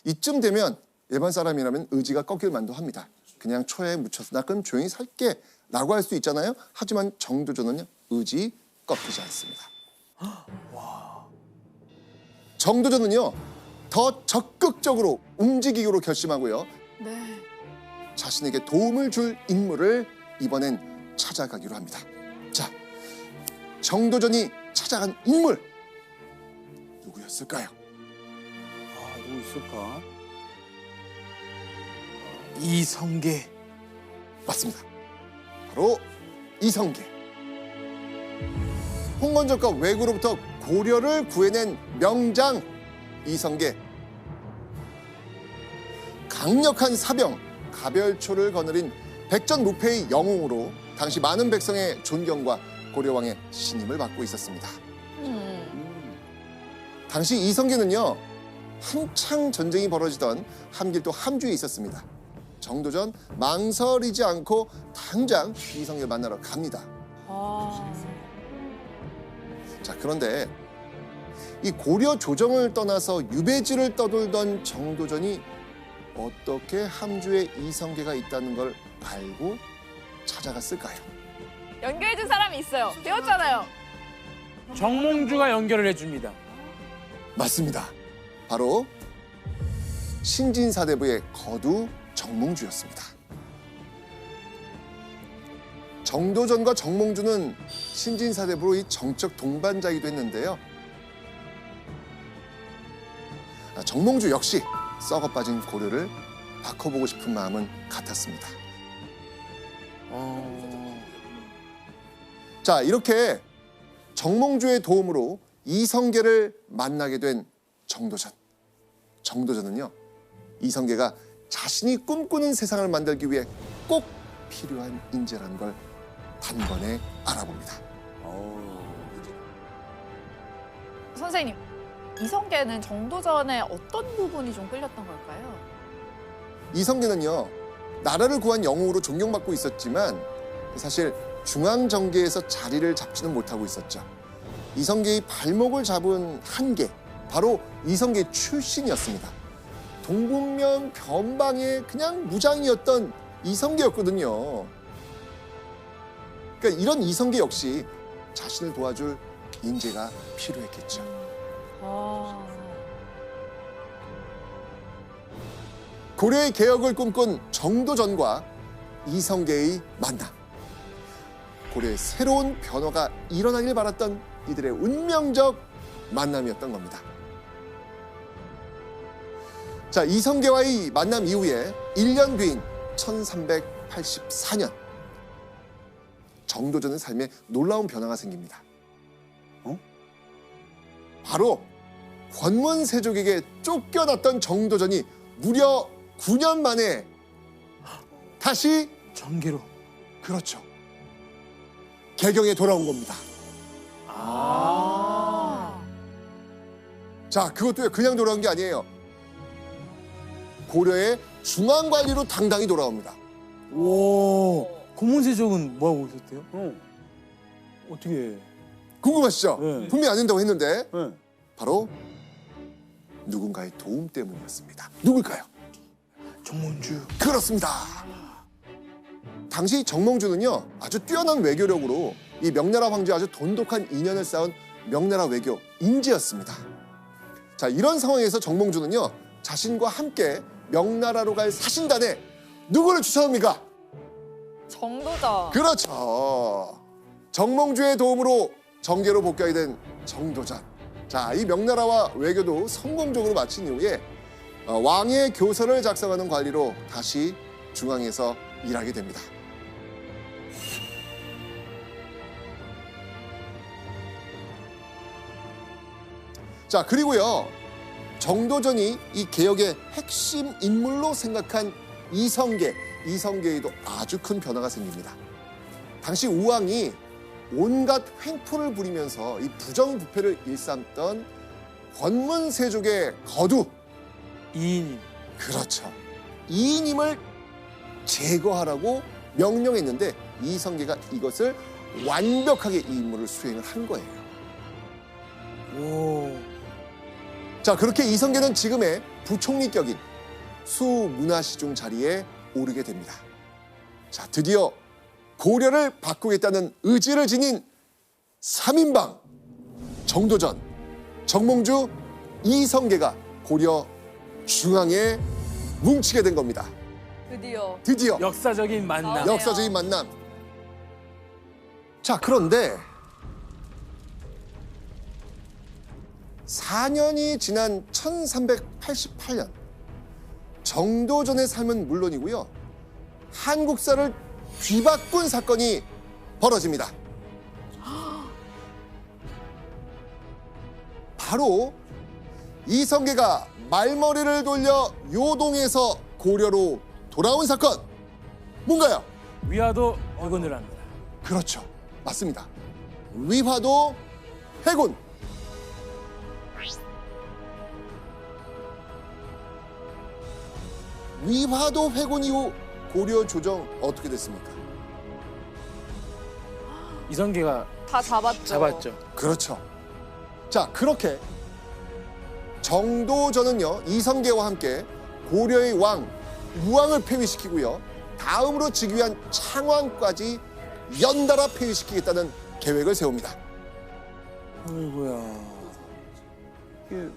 이쯤 되면 일반 사람이라면 의지가 꺾일 만도 합니다. 그냥 초에 묻혀서 나 그럼 조용히 살게 라고 할 수 있잖아요. 하지만 정도전은요, 의지 꺾이지 않습니다. 정도전은요, 더 적극적으로 움직이기로 결심하고요. 네. 자신에게 도움을 줄 인물을 이번엔 찾아가기로 합니다. 자, 정도전이 찾아간 인물 누구였을까요? 누구 있을까? 이성계. 맞습니다. 바로 이성계. 홍건적과 왜구로부터 고려를 구해낸 명장 이성계. 강력한 사병 가별초를 거느린 백전무패의 영웅으로 당시 많은 백성의 존경과 고려왕의 신임을 받고 있었습니다. 당시 이성계는요, 한창 전쟁이 벌어지던 함길도 함주에 있었습니다. 정도전 망설이지 않고 당장 이성계를 만나러 갑니다. 자, 그런데 이 고려 조정을 떠나서 유배지를 떠돌던 정도전이 어떻게 함주에 이성계가 있다는 걸 알고 찾아갔을까요? 연결해준 사람이 있어요. 배웠잖아요. 정몽주가 연결을 해줍니다. 맞습니다. 바로 신진사대부의 거두 정몽주였습니다. 정도전과 정몽주는 신진사대부로 이 정적 동반자이기도 했는데요. 정몽주 역시 썩어빠진 고려를 바꿔보고 싶은 마음은 같았습니다. 자, 이렇게 정몽주의 도움으로 이성계를 만나게 된 정도전. 정도전은요, 이성계가 자신이 꿈꾸는 세상을 만들기 위해 꼭 필요한 인재라는 걸 단번에 알아봅니다. 선생님, 이성계는 정도전의 어떤 부분이 좀 끌렸던 걸까요? 이성계는요, 나라를 구한 영웅으로 존경받고 있었지만 사실 중앙정계에서 자리를 잡지는 못하고 있었죠. 이성계의 발목을 잡은 한계, 바로 이성계 출신이었습니다. 동북면 변방의 그냥 무장이었던 이성계였거든요. 그러니까 이런 이성계 역시 자신을 도와줄 인재가 필요했겠죠. 고려의 개혁을 꿈꾼 정도전과 이성계의 만남. 고려의 새로운 변화가 일어나길 바랐던 이들의 운명적 만남이었던 겁니다. 자, 이성계와의 만남 이후에 1년 뒤인 1384년 정도전의 삶에 놀라운 변화가 생깁니다. 바로 권문세족에게 쫓겨났던 정도전이 무려 9년 만에 다시 정계로. 그렇죠, 개경에 돌아온 겁니다. 자, 그것도 그냥 돌아온 게 아니에요. 고려의 중앙관리로 당당히 돌아옵니다. 오, 고문세족은 뭐 하고 있었대요? 어떻게? 궁금하시죠? 네. 분명히 안 된다고 했는데 네. 바로 누군가의 도움 때문이었습니다. 누굴까요? 정몽주. 그렇습니다. 당시 정몽주는요, 아주 뛰어난 외교력으로 이 명나라 황제와 아주 돈독한 인연을 쌓은 명나라 외교 인재였습니다. 자, 이런 상황에서 정몽주는요, 자신과 함께 명나라로 갈 사신단에 누구를 추천합니까? 정도전. 그렇죠. 정몽주의 도움으로 정계로 복귀하게 된 정도전. 자, 이 명나라와 외교도 성공적으로 마친 이후에 왕의 교서를 작성하는 관리로 다시 중앙에서 일하게 됩니다. 자, 그리고요, 정도전이 이 개혁의 핵심 인물로 생각한 이성계에도 아주 큰 변화가 생깁니다. 당시 우왕이 온갖 횡포를 부리면서 이 부정부패를 일삼던 권문세족의 거두 이인임. 그렇죠, 이인임을 제거하라고 명령했는데 이성계가 이것을 완벽하게 이 임무를 수행을 한 거예요. 오. 자, 그렇게 이성계는 지금의 부총리격인 수문화시중 자리에 오르게 됩니다. 자, 드디어 고려를 바꾸겠다는 의지를 지닌 3인방 정도전, 정몽주, 이성계가 고려 중앙에 뭉치게 된 겁니다. 드디어. 역사적인 만남. 네. 역사적인 만남. 자, 그런데 4년이 지난 1388년 정도전의 삶은 물론이고요. 한국사를 뒤바꾼 사건이 벌어집니다. 바로 이성계가 말머리를 돌려 요동에서 고려로 돌아온 사건. 뭔가요? 위화도 회군을 합니다. 그렇죠. 맞습니다. 위화도 회군. 위화도 회군 이후 고려 조정 어떻게 됐습니까? 이성계가 다 잡았죠. 잡았죠. 그렇죠. 자, 그렇게 정도전은요, 이성계와 함께 고려의 왕 무왕을 폐위시키고요, 다음으로 즉위한 창왕까지 연달아 폐위시키겠다는 계획을 세웁니다. 어이구야. 이게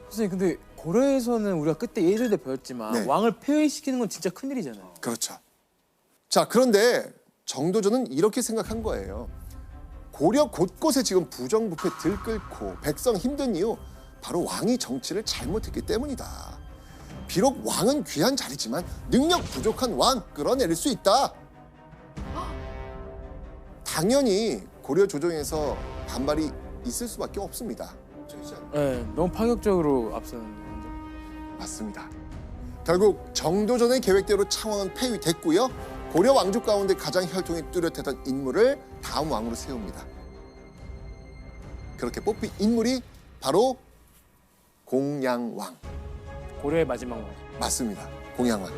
선생님 근데 고려에서는 우리가 그때 예술 때 배웠지만 네. 왕을 폐위시키는 건 진짜 큰일이잖아요. 그렇죠. 자, 그런데 정도전은 이렇게 생각한 거예요. 고려 곳곳에 지금 부정부패 들끓고 백성 힘든 이유 바로 왕이 정치를 잘못했기 때문이다. 비록 왕은 귀한 자리지만 능력 부족한 왕 끌어내릴 수 있다. 당연히 고려 조정에서 반발이 있을 수밖에 없습니다. 네, 너무 파격적으로 앞서는. 맞습니다. 결국 정도전의 계획대로 창왕은 폐위됐고요. 고려 왕족 가운데 가장 혈통이 뚜렷했던 인물을 다음 왕으로 세웁니다. 그렇게 뽑힌 인물이 바로 공양왕. 고려의 마지막 왕. 맞습니다. 공양왕.